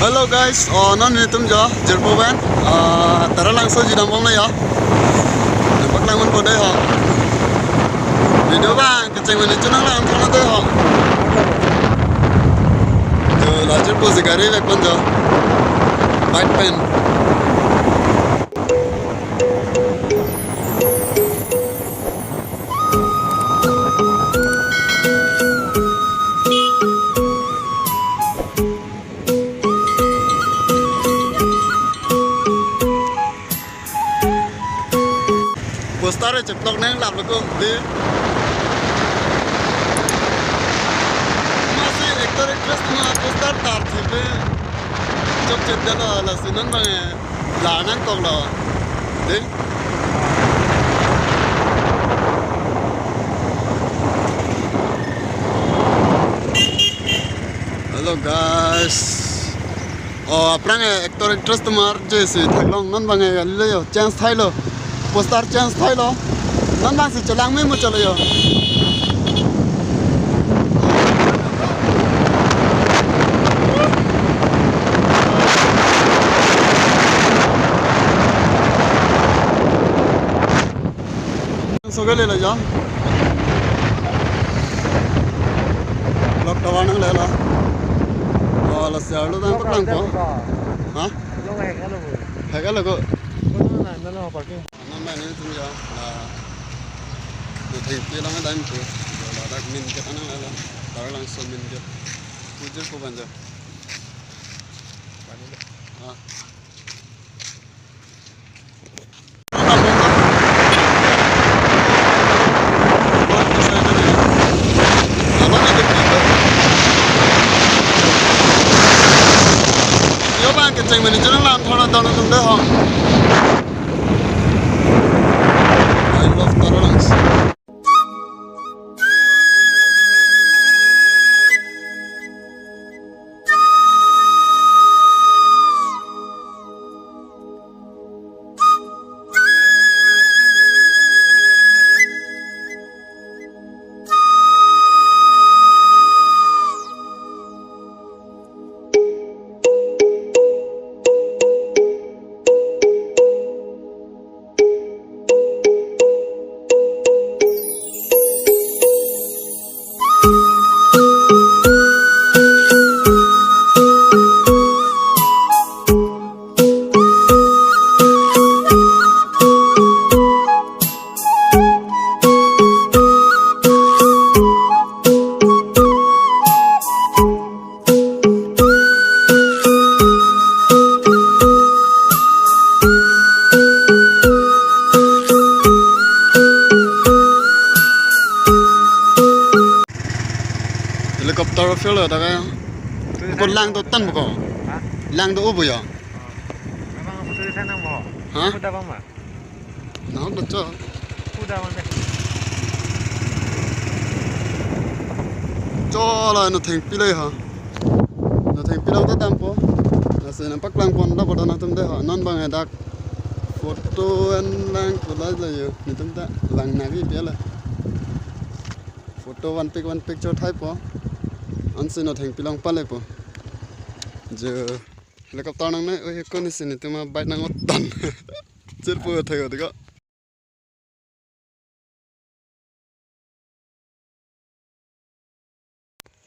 Hello guys, non ni tum jo jerpo ban Taralangso ji dambong na ya. Nampak langun po deh ho. Video bang keceng mani chunang lang thona deh ho. Jo lajer po sigari lek pon jo. White pen. Poster ceplok neng lap leko di masih aktor aktris na poster tar thibe chok chetdalo la sinan bange lanan toklo di Hello guys, aprang aktor aktris tumar jesi thaklong nan bange galleyo chance thailo poster chance thailo nan bang si chalang me mo chalayo sogale la ja lok tawanang le la la salu dan paklang ko ha Lo hay ka lo. haga lago Na lo parking. nan ba ni tum ja la de thei pe lang dan ko la dak min ke tanang la Tarang so min ke pujir ko banja ha Keceng mani jangan lam thona dana tum deh ho. I love Taralangso. Helikopter fuel ada kan? Kau lang tu tan bukan? Lang tu apa ya? Memang aku tulis sana mo. Hah? Kuda bang ma? Nah, betul. Kuda bang deh. Cola no theng pilai ha. No theng pilau tu tampo. Nasi nampak lang pon dah bodoh natum deh ha. Non bang edak foto en lang pula je yo. Nitum tak lang nagi piala. Foto one picture type po. Ansi no theng pilang pale po. Je helikopter nang ne oi ko ni sini tuma bait nang otan. Jerpo thayo dega.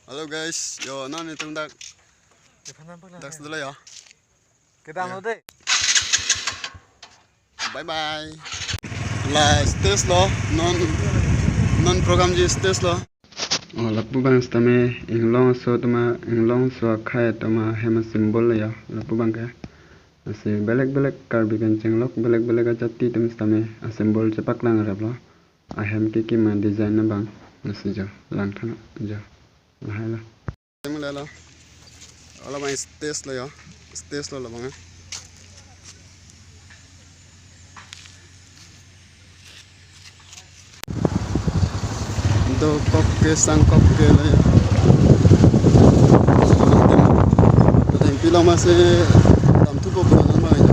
Halo guys, yo nani tum dak dak sedula ya. Kita mau deh. Bye bye. La stage lo non program ji stage lo. Lapu bang stame anglong so khai tama hema symbol ya lapu bang ka ase belek Karbi kenceng lok belek ajati tem stame symbol cepak lang rablo ahem ki ma design na bang ase jo lang thana jo lahala tem la la ala bang stage lo ya stage lo bang do kok ke sangkop ke la ya tem pilang masih tam tu ko bulan ma ya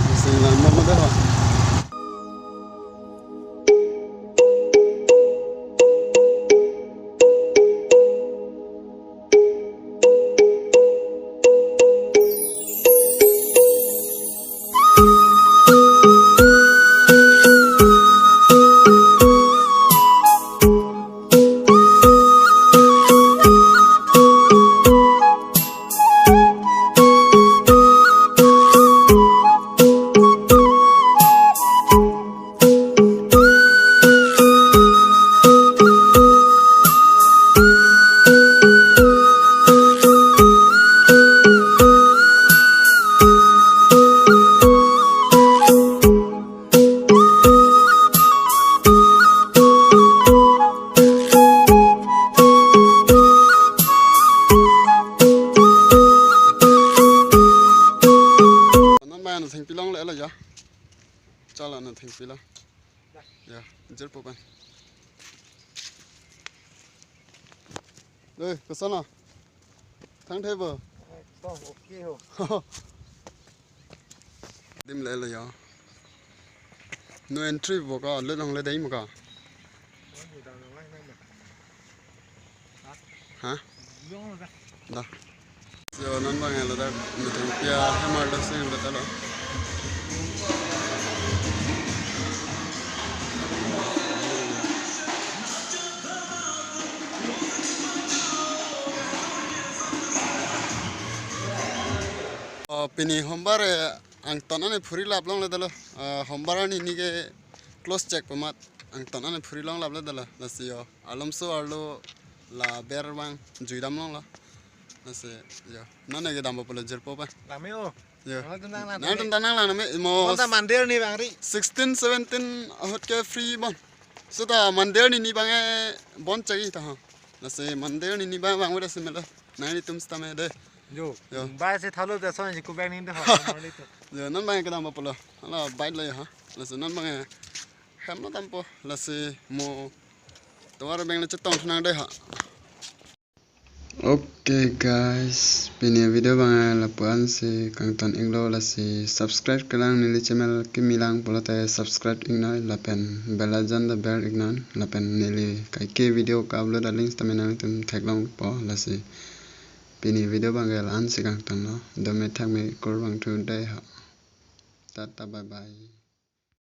masih lama ma dah cho là nó thành phi là dạ rất bộ ban đây có sao nào thằng thế vừa Không, ok không? đêm lễ là giờ no entry vô cả lên lòng lên đấy mà cả hả đó giờ nó bằng là đó mình thấy kia hay mà đó xem là đó pini hombare ang tonane phuri lap long le dalo hombara ni ni ke close check pamat ang tonane phuri long lap le dalo na siyo alomso arlo la berbang juidam long la na se yo nane ke dam polo jerpo pa Làm ô. yo Nó đang làm. na tanang la na me mo Con ta mandir ni bang ri. 16 17 hot ke free bon so ta mandir ni bang e bon chagi ta ha na se mandir ni bang bang wala se mela na ni tum sta me de Yo. Yo. Ba sẽ tháo lô ra xong rồi cô bang đi học nó đi. giờ nó mang cái đam bọc là bay lên hả là sự nó mang khám nó đam bọc là sự mồ tôi ra bên là chất tông thằng đây hả ok guys bên video bằng là bukan si kang ton inglo là si subscribe cái lang nili channel cái milang pola tay subscribe ignore là pen belajan the bell ignore là pen nili cái video ka upload là links tamen nang tum tag long po là si bên video bằng cái là anh si kang ton nó đôi mẹ thằng mẹ cô bằng tu đây hả tata bye bye